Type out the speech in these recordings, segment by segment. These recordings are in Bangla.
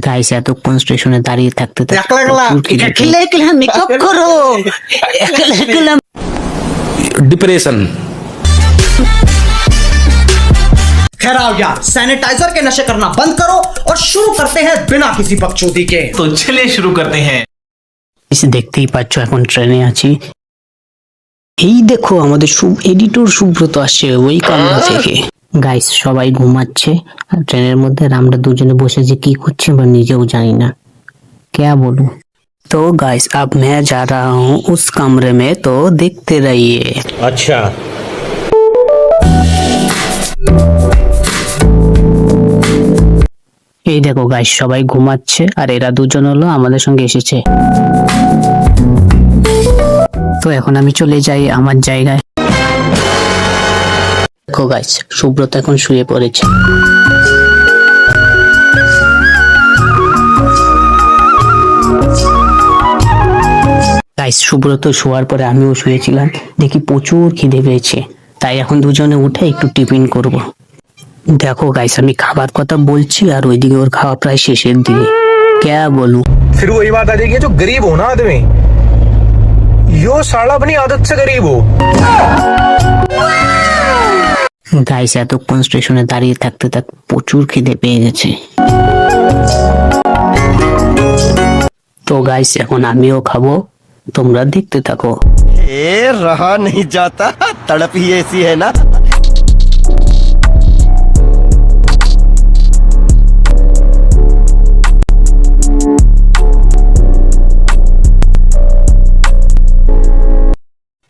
গাইস এতক্ষণ স্টেশনে দাঁড়িয়ে থাকতে মেকআপ করো डिप्रेशन। खैर आओ यार, सैनिटाइजर के नशे करना बंद करो और शुरू करते हैं बिना किसी बकचोदी के। तो चलिए शुरू करते हैं। এসে দেখতেই পাচ্ছ এখন ট্রেনে আছি। এই দেখো আমাদের এডিটর সুব্রত আসছে ওই কামরা থেকে। গাইস সবাই ঘুমাচ্ছে আর ট্রেনের মধ্যে আমরা দুজনে বসে যে কি করছি আমরা নিজেও জানি না। क्या बोलूं? तो गाइस अब मैं जा रहा हूँ उस कमरे में, तो देखते रहिए। अच्छा এই দেখো গাইস সবাই ঘুমাচ্ছে আর এরা দুজন হলো আমাদের সঙ্গে এসেছে। তো এখন আমি চলে যাই আমার জায়গায়। দেখো গাইস সুব্রত এখন শুয়ে পড়েছে। গাইস সুব্রত শোয়ার পরে আমিও শুয়েছিলাম, দেখি প্রচুর খিদে পেয়েছে, তাই এখন দুজনে উঠে একটু টিফিন করব। দেখো গাইস আমি খাবার কথা বলছি আর ওইদিকে ওর খাওয়া প্রায় শেষের দিকে। क्या बोलूं? फिर वही बात आ जाएगी, जो गरीब हो ना आदमी, यो साला अपनी आदत से गरीब हो। গাইস এতক্ষণ স্টেশনে দাঁড়িয়ে থাকতে প্রচুর খিদে পেয়ে গেছে। তো গাইস এখন আমিও খাবো, তোমরা দেখতে থাকো। ए रहा नहीं जाता, तड़प ही ऐसी है ना।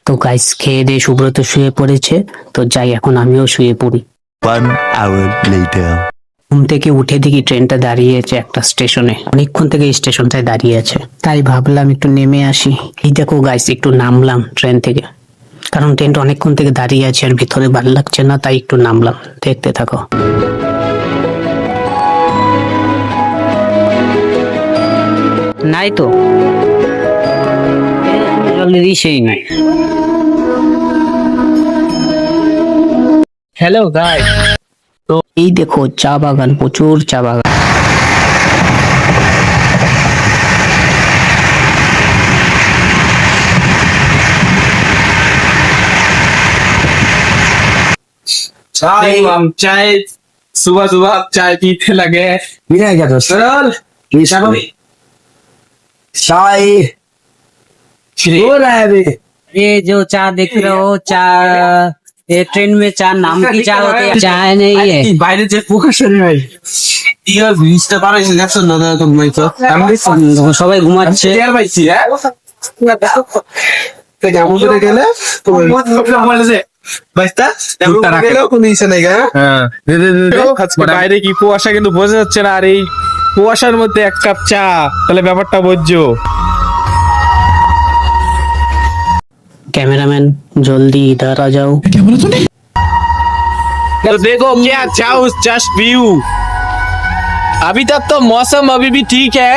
তো গাইস খেয়ে দিয়ে সুব্রত শুয়ে পড়েছে, তো যাই এখন আমিও শুয়ে পড়ি। 1 hour later. ঘুম থেকে উঠে দেখি ট্রেনটা দাঁড়িয়ে আছে একটা স্টেশনে, অনেকক্ষণ থেকে স্টেশনটায় দাঁড়িয়ে আছে, তাই ভাবলাম একটু নেমে আসি। এই দেখো গাইস একটু নামলাম ট্রেন থেকে, কারণ ট্রেনটা অনেকক্ষণ থেকে দাঁড়িয়ে আছে আর ভিতরে ভালো লাগছে না, তাই একটু নামলাম। দেখতে থাকো। নাই তো সেই নাই। हेलो गाइस, তো এই দেখো চা বাগান, প্রচুর চা বাগান। चाय सुबह सुबह चाय पीते लगे। क्या दोस्त चाय हो रहा है अभी। ये जो चा देख रहे हो, चा ये ट्रेन में चा नाम की चा होती है, चाय नहीं है। বাইরে যে প্রকাশন হয় ইয়ার ভিজটা পারাইছে দেখছ না না তুমি তো আমি সবাই ঘুমাচ্ছে। শেয়ার পাইছি হ্যাঁ তো কেমন করে গেলে তো বলেছে বাইস্তা কেমন গেল কোন ইসে নাই গা। হ্যাঁ বাইরে কি কুয়াশা কিন্তু বোঝা যাচ্ছে না, আর এই কুয়াশার মধ্যে এক কাপ চা, তাহলে ব্যাপারটা বুঝছো। कैमरामैन जल्दी इधर आ जाओ। तो देखो क्या चाहो जस्ट व्यू। अभी तक तो मौसम अभी भी ठीक है।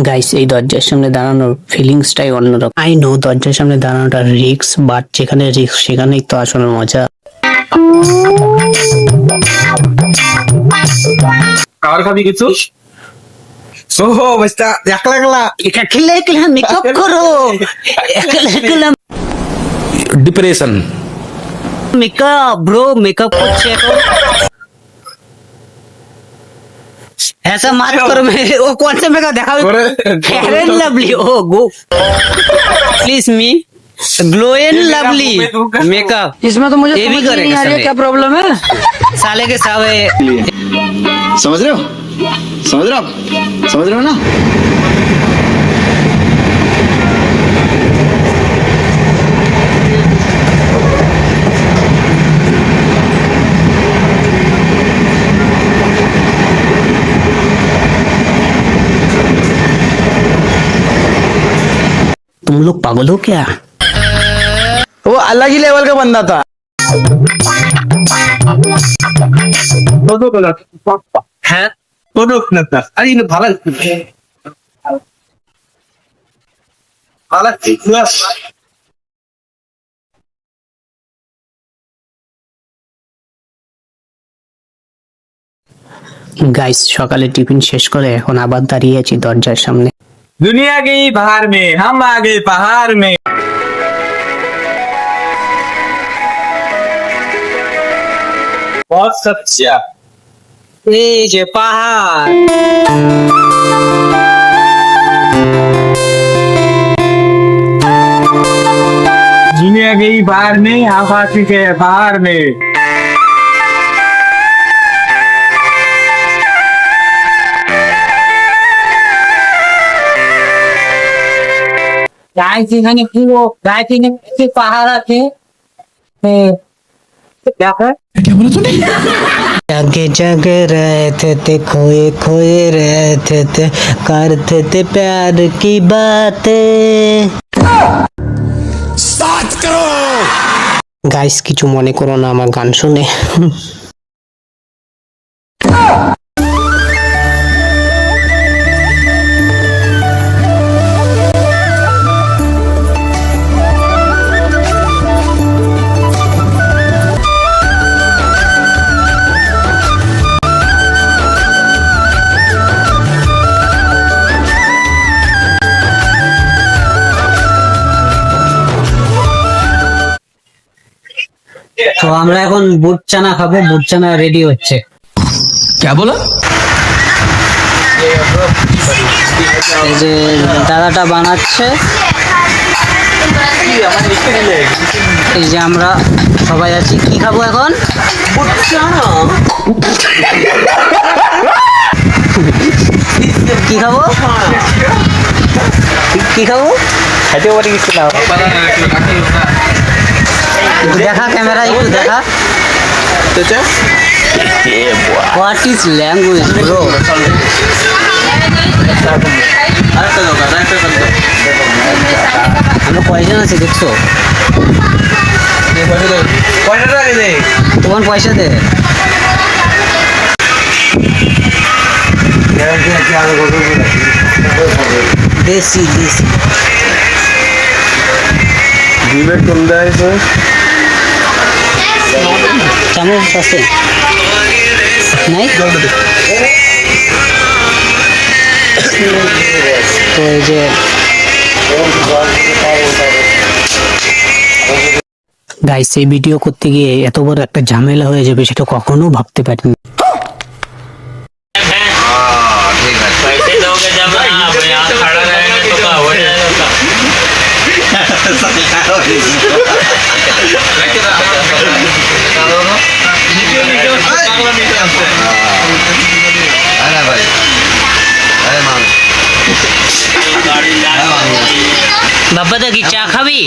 গাইস এই দরজার সামনে দাঁড়ানোর ফিলিংসটাই অন্যরকম। আই নো দরজার সামনে দাঁড়ানোটা রিস্ক, বাট যেখানে রিস্ক সেখানেই তো আসলে মজা। और खाबी কিছু सोहो बस्ता একলা একলা একলা একলা মেকআপ করো, একলা একলা डिप्रेशन। मेकअप ब्रो, मेकअप করছে তো ऐसा मत करो। मेरे वो कौन सा मेकअप दिखाओ, fair and lovely. Oh go please me glow and lovely makeup. इसमें तो मुझे समझ नहीं आ रही है क्या प्रॉब्लम है। साले के सावे समझ रहे हो, समझ रहे हो, समझ रहे हो ना। तुम लोग पागल हो क्या? वो अलग ही लेवल का बंदा था। হ্যাঁ কোন না আরে ভালো ভালো গাইস সকালে টিফিন শেষ করে এখন আবার দাঁড়িয়ে আছি দরজার সামনে। दुनिया गई बाहर में, हम आ गए पहाड़ में। बहुत सच्चा এই যে পাহাড়। दुनिया गई बाहर में, हम आ चुके हैं बाहर में। গাইস এখানে পুরো গাইস এখানে পাহাড় আছে দেখো जगे जगे रहते थे खोए खोए रहते थे करते थे प्यार की बातें। গাইস কিছু মনে করো না আমার গান শুনে। তো আমরা এখন বুট চানা খাবো, বুট চানা রেডি হচ্ছে। क्या बोला? এই যে দাদাটা বানাচ্ছে, এই যে আমরা সবাই আছি। কি খাবো এখন? বুট চানা। কি খাবো? কি খাবো? খাইতে পারি কিছু না। একটু দেখা ক্যামেরা, একটু দেখা। What is language bro? আমরা কয়জন আছি দেখছো? তোমার পয়সা দে। দেশি দেশি চামচ আছে নাই? তো এই যে গাইস এই ভিডিও করতে গিয়ে এত বড় একটা ঝামেলা হয়ে যাবে সেটা কখনো ভাবতে পারিনি। पैसे दोगे जब आप यहाँ खड़ा रहेंगे तो क्या हो जाएगा? বাবা দা কি চা খাবি?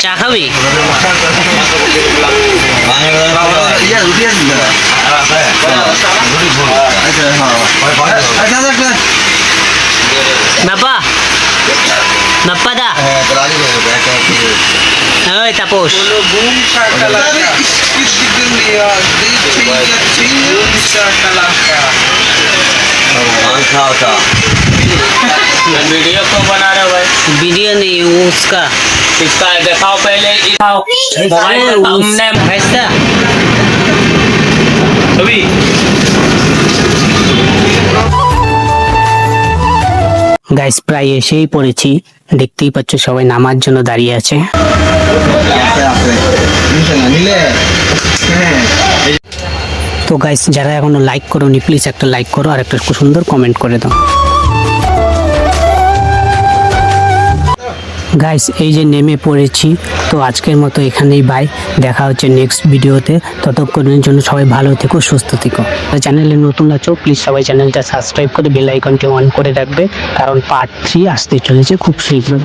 চা খাবি? বাবা বাপ্পা দা ওই তাপস वीडियो क्यों बना रहे हो भाई? वीडियो नहीं वो उसका इसका दिखाओ पहले, दिखाओ मोबाइल का thumbnail। ऐसा अभी গাইস প্রায় এসেই পড়েছি, দেখতেই পাচ্ছ সবাই নামার জন্য দাঁড়িয়ে আছে। তো গাইস যারা এখনো লাইক করোনি প্লিজ একটা লাইক করো আর একটা সুন্দর কমেন্ট করে দাও। গাইস এই যে নেমে পড়েছি, তো আজকের মতো এখানেই বাই, দেখা হচ্ছে নেক্সট ভিডিওতে। ততক্ষণের জন্য সবাই ভালো থেকো, সুস্থ থেকো। চ্যানেলে নতুন আছো প্লিজ সবাই চ্যানেলটা সাবস্ক্রাইব করে বেল আইকনটি অন করে রাখবে, কারণ পার্ট 3 আসতে চলেছে খুব শীঘ্রই।